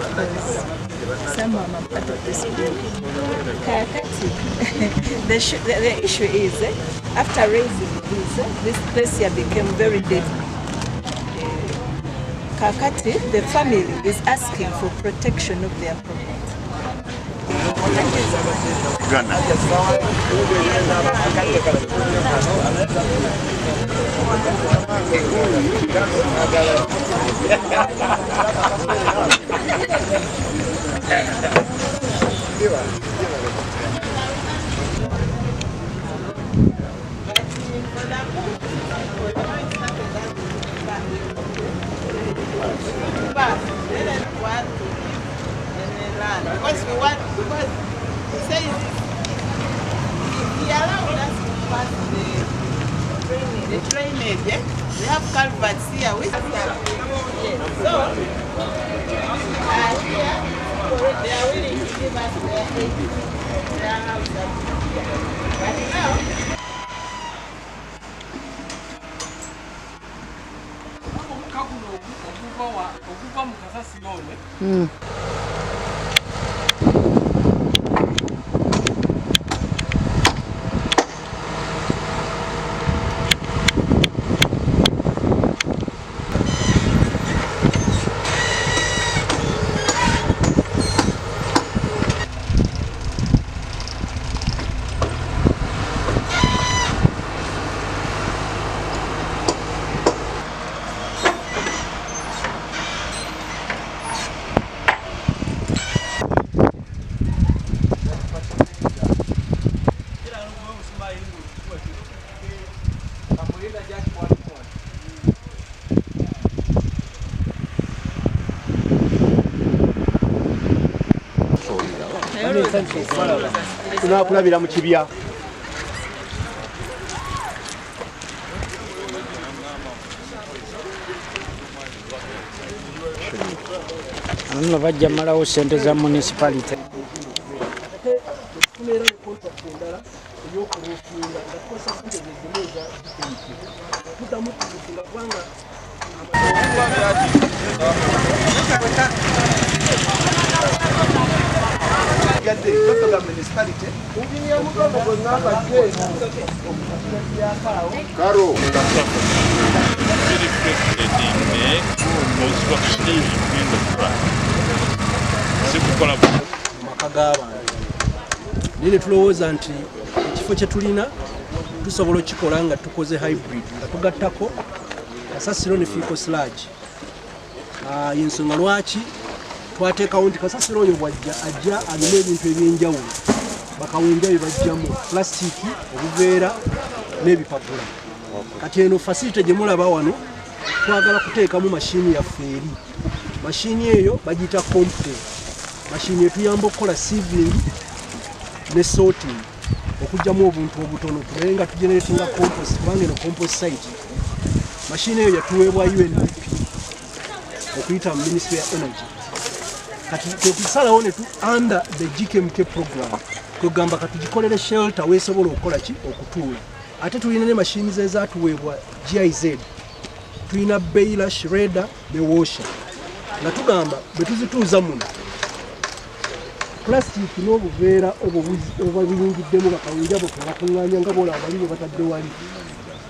because somehow I'm part of this group. The issue is, after raising this place here became very dirty. Kakati, the family is asking for protection of their property. Because we want, because he says he allowed us to pass the drainage. We have culverts here. Yes. So here they are willing to give us their house. But now tunakulabira mu kibya nno bajja malawo ssente za municipality nile tulowooza nti ekifo kye tulina tusobola okikola nga tukoze hybrid nga tugattako Kasasiro ne Fiiko Sludge. Ensonga lwaki twateekawo nti Kasasiro oyo bw'ajja ajja alina ebintu ebyenjawulo bakawenja bye bajjamu plasitiki, obuveera n'ebipapula. Kati eno facility gye mulaba wano twagala kuteekamu mashini yaffe eri. Mashini eyo bagiyita Compte. Mashini etuyamba okukola sieving ne sorting okujjamu obuntu obutono tulaye nga tugeneratinga compost kubanga eno compost site. Mashini eyo yatuweebwa UNDP okuyita mu Ministry ya Energy. Kati tekusalawo ne tu under the GKMK program kugamba katugikolere shelter weesobola okukola ki okutuula. Ate tulina ne mashini ze zaatuweebwa GIZ. Tulina baler, shredder ne washer. Nga tugamba bwe tuzituuza muno plastic n'obuveera oba buyingiddemu bakawunja bwe bakuŋŋaanya nga bola abali bwe batadde wali.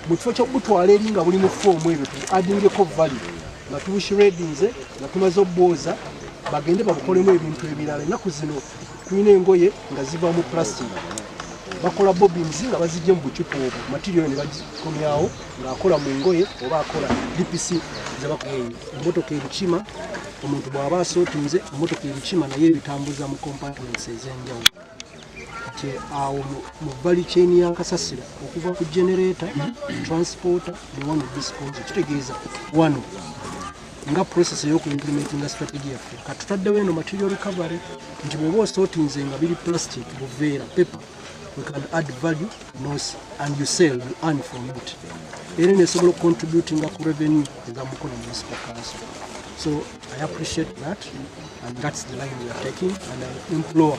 Mu kifo ky'okutwala eri nga buli mu foomu ebyo tuadingeko value nga tubushreddinze nga tumaze obbooza bagende babukolemu ebintu ebirala. Ennaku zino tulina engoye nga ziva mu plastic. Bakola bobbins nga bazijje mu bucupa obwo material ne bagikomyawo ng'akola mu ngoye oba akola DPC emmotoka ebikima omuntu bw'aba asootinze emmotoka ebikima naye ebitambuza mu compartments ez'enjawulo. Kati awo mu value chain ya Kasasiro okuva ku generator, transporter ne one of disposal kitegeeza wano nga process y'okuimplementinga strategy yaffe. Kati tutaddewo eno material recovery nti bw'oba osootinze nga biri plastic, buveera, paper, we can add value and you sell, you earn from it. Era nesobola contributing ku revenue eza Mukono Municipal Council. So I appreciate that, and that's the line we are taking, and I implore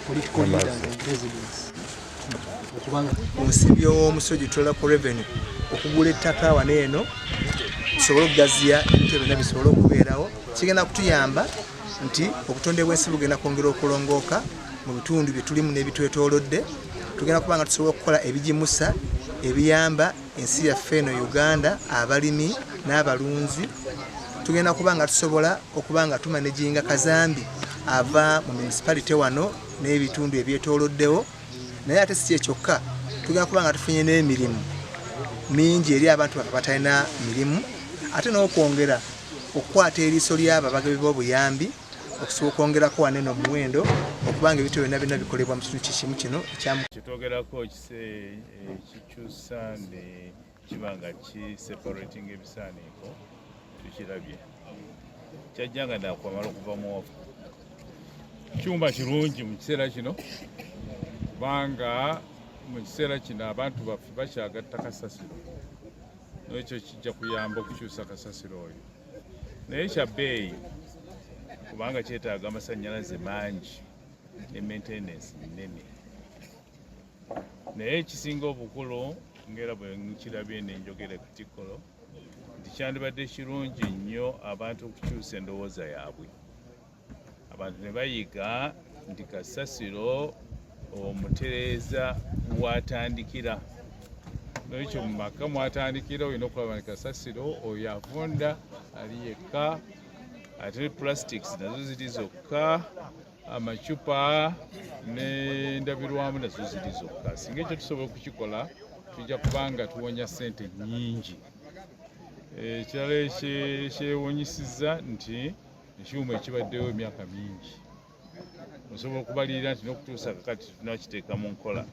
political leaders and residents. Omusibyo w'omusolo gye tutwala ku revenue okugula ettaka wano eno tusobole okugaziya ebintu byonna bisobole okubeerawo kigenda kutuyamba nti obutonde bw'ensi bugenda kwongera okulongooka mu bitundu bye tulimu n'ebitwetoolodde tugenda kuba nga tusobola okukola ebigimusa ebiyamba ensi yaffe eno Uganda abalimi n'abalunzi tugenda kuba nga tusobola okuba nga tumanejinga kazambi ava mu municipality wano n'ebitundu ebyetooloddewo naye ate si kyokka tugenda kuba nga tufunye n'emirimu mingi eri abantu batalina mirimu ate n'okwongera okukwata eriiso ly'ababagabi b'obuyambi okusobola okwongerako wanene omuwendo okubanga ebintu byonna byonna bikolebwa mu kitundu kikimu kino kyetwogerako kikyusa ne kiba nga kiseparating ebisaaniiko tukirabye kyajja nga nakwamala okuva mu ofu kyuma kirungi mu kiseera kino kubanga mu kiseera kino abantu baffe bakyagatta kasasiro n'ekyo kijja kuyamba okukyusa kasasiro oyo naye kya bbeeyi kubanga kyetaaga amasannyalaze mangi ne maintenance nnene naye ekisinga obukulu ngera bwe nkirabye nenjogere Katikkiro nti kyandibadde kirungi nnyo abantu okukyusa endowooza yaabwe abantu ne bayiga nti kasasiro omutereeza watandikira n'ekyo mu maka mwatandikira olina okulaba ni kasasiro oyo avunda ali yekka ate plastics nazo ziri zokka amacupa n'endabirwamu nazo ziri zokka singa ekyo tusobola okukikola tujja kubanga tuwonya ssente nnyingi ekirala ekyewunyisiza nti ekyuma ekibaddewo emyaka mingi osobola okubalirira nti n'okutuusa kakati tunakiteeka mu nkola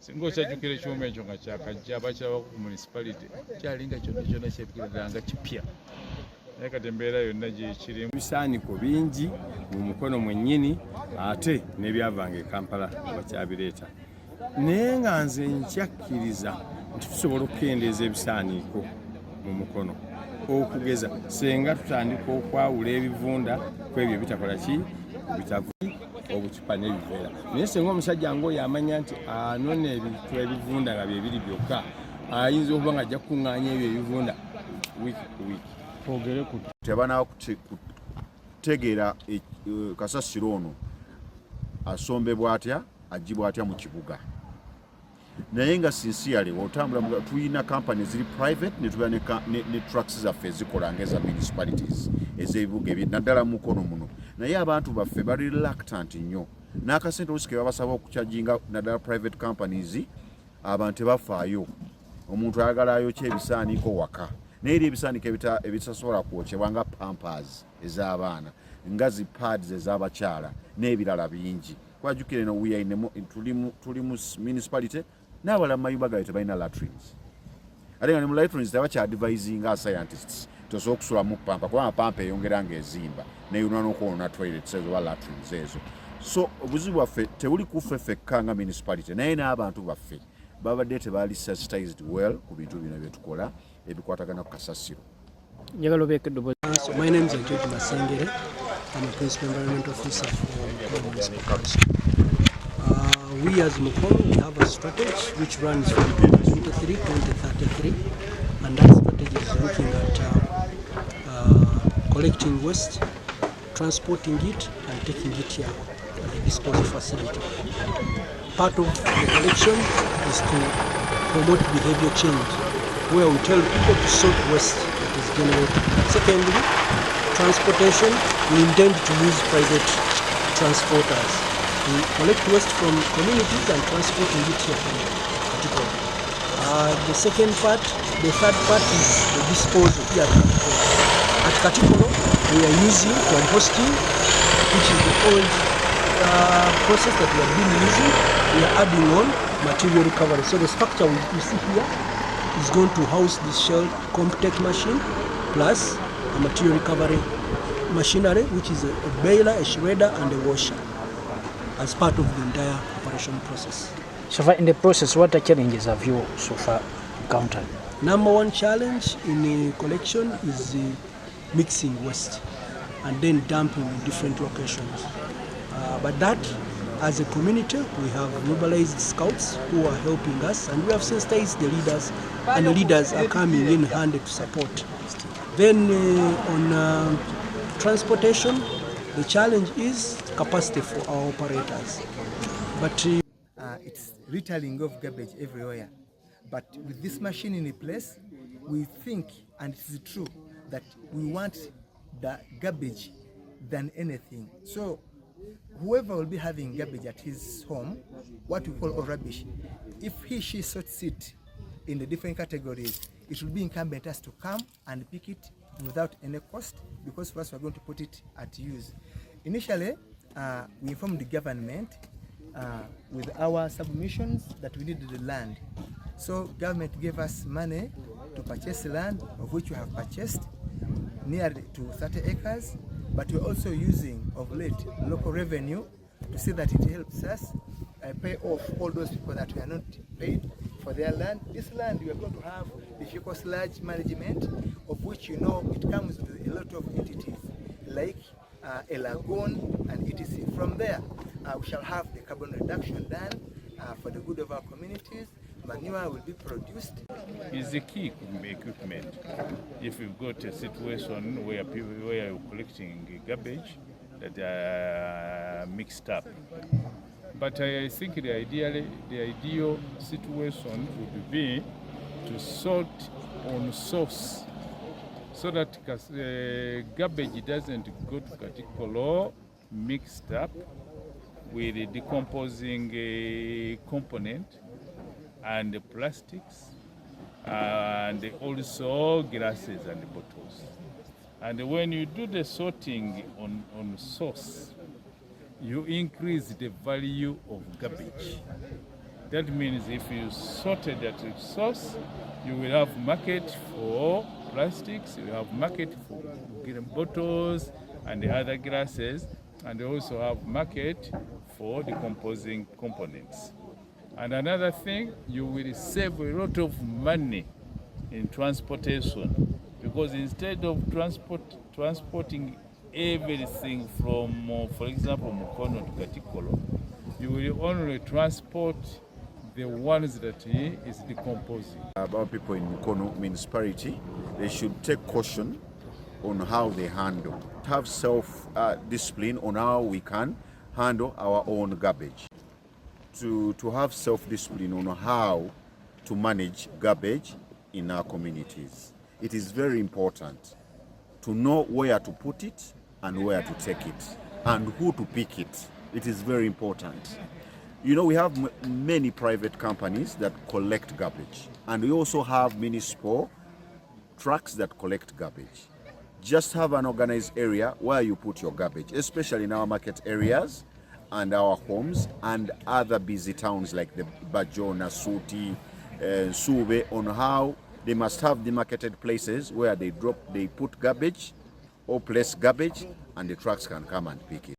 singa okyajjukira ekyuma ekyo nga kyakajja abakirabako ku municipality kyalinga kyonna kyonna kyebikiraddala nga kipya naye kati embeera yonna gyekirimu bisaaniko bingi mu Mukono mwennyini ate n'ebyavanga e Kampala bakyabireeta naye nga nze nkyakkiriza nti tusobola okukendeeza ebisaaniiko mu Mukono okugeza senga tutandika okwawula ebivunda ku ebyo bitakola ki bitavu obucupa n'ebiveera naye senga omusajja ng'oyo amanya nti anona ebintu ebivunda nga bye biri byokka ayinza okuba nga ajja kukuŋŋaanya ebyo ebivunda wiiki ku wiiki tebana kutegeera kasasiro ono asombebwa atya agibwa atya mu kibuga naye nga sincerely otambula tulina company ziri private ne tuba ne trucks zaffe ezikola ngeza municipalities ez'ebibuga naddala Mukono muno naye abantu baffe bali reluctant nnyo n'akasente olusi ke babasaba okukyajinga naddala private companies abantu tebafaayo omuntu ayagala ayokya ebisaaniiko waka naye ebisaaniiko ebitasobola kwokyebwa nga pampers ez'abaana nga zi pads ez'abakyala n'ebirala bingi kwajjukire no tuli mu municipality n'abalala mu mayumba gaabwe tebalina latrines ate nga ne mu latrines tebakyadvising nga scientists tosobola okusulamu pampa kubanga pampa eyongera ng'ezimba neyuna n'okwonona toilets ezo oba latrines ezo so obuzibu bwaffe tebuli kuffe ffekka nga municipality naye n'abantu baffe babadde tebali sensitized well ku bintu bino byetukola ebikwatagana ku kasasiro. So my name is George Masengere. I'm a Principal Environment Officer for Municipal Council. We as Mukono, we have a strategy which runs from 2023-2033, and that strategy is looking at collecting waste, transporting it, and taking it here at the disposal facility. Part of the collection is to promote behavior change, where we tell people to sort waste that is generated. Secondly, transportation, we intend to use private transporters. We collect waste from communities and transporting it here from Katikkiro. The third part is the disposal here at Katikkiro. At Katikkiro, we are using composting, which is the old process that we have been using. We are adding on material recovery. So the structure you see here is going to house this shell compact machine plus a material recovery machinery, which is a baler, a shredder, and a washer, as part of the entire operation process. So far in the process, what are challenges have you so far encountered? Number one challenge in the collection is mixing waste and then dumping in different locations. But that, as a community, we have mobilized scouts who are helping us, and we have sensitized the leaders, and the leaders are coming in hand to support. Then on transportation, the challenge is capacity for our operators. But it's retailing of garbage everywhere. But with this machine in place, we think, and it is true, that we want the garbage than anything. So whoever will be having garbage at his home, what we call rubbish, if she sorts it in the different categories, it will be incumbent us to come and pick it without any cost, because first we're going to put it at use. Initially, we informed the government with our submissions that we needed the land. So government gave us money to purchase land, of which we have purchased near to 30 acres, but we're also using of late local revenue to see that it helps us pay off all those people that we are not paid for their land. This land, we are going to have the vehicle sludge management, of which it comes with a lot of entities like a lagoon and etc. From there, we shall have the carbon reduction done for the good of our communities. Manure will be produced. Is the key equipment. If you've got a situation where you're collecting garbage that are mixed up. But I think the ideal situation would be to sort on source, so that garbage doesn't go to particular mixed up with the decomposing component and the plastics and also glasses and bottles. And when you do the sorting on source, you increase the value of garbage. That means if you sorted at the source, you will have market for plastics, you have market for bottles and the other glasses, and you also have market for decomposing components. And another thing, you will save a lot of money in transportation, because instead of transporting everything from, for example, Mukono to Katikolo, you will only transport the ones that is decomposing. About people in Mukono municipality, they should take caution on how they handle, have self-discipline on how we can handle our own garbage. To have self-discipline on how to manage garbage in our communities. It is very important to know where to put it and where to take it and who to pick it. It is very important. You know, we have many private companies that collect garbage, and we also have municipal trucks that collect garbage. Just have an organized area where you put your garbage, especially in our market areas and our homes and other busy towns like the Bajo, Nasuti, Sube, on how they must have demarcated places where they put garbage or place garbage, and the trucks can come and pick it.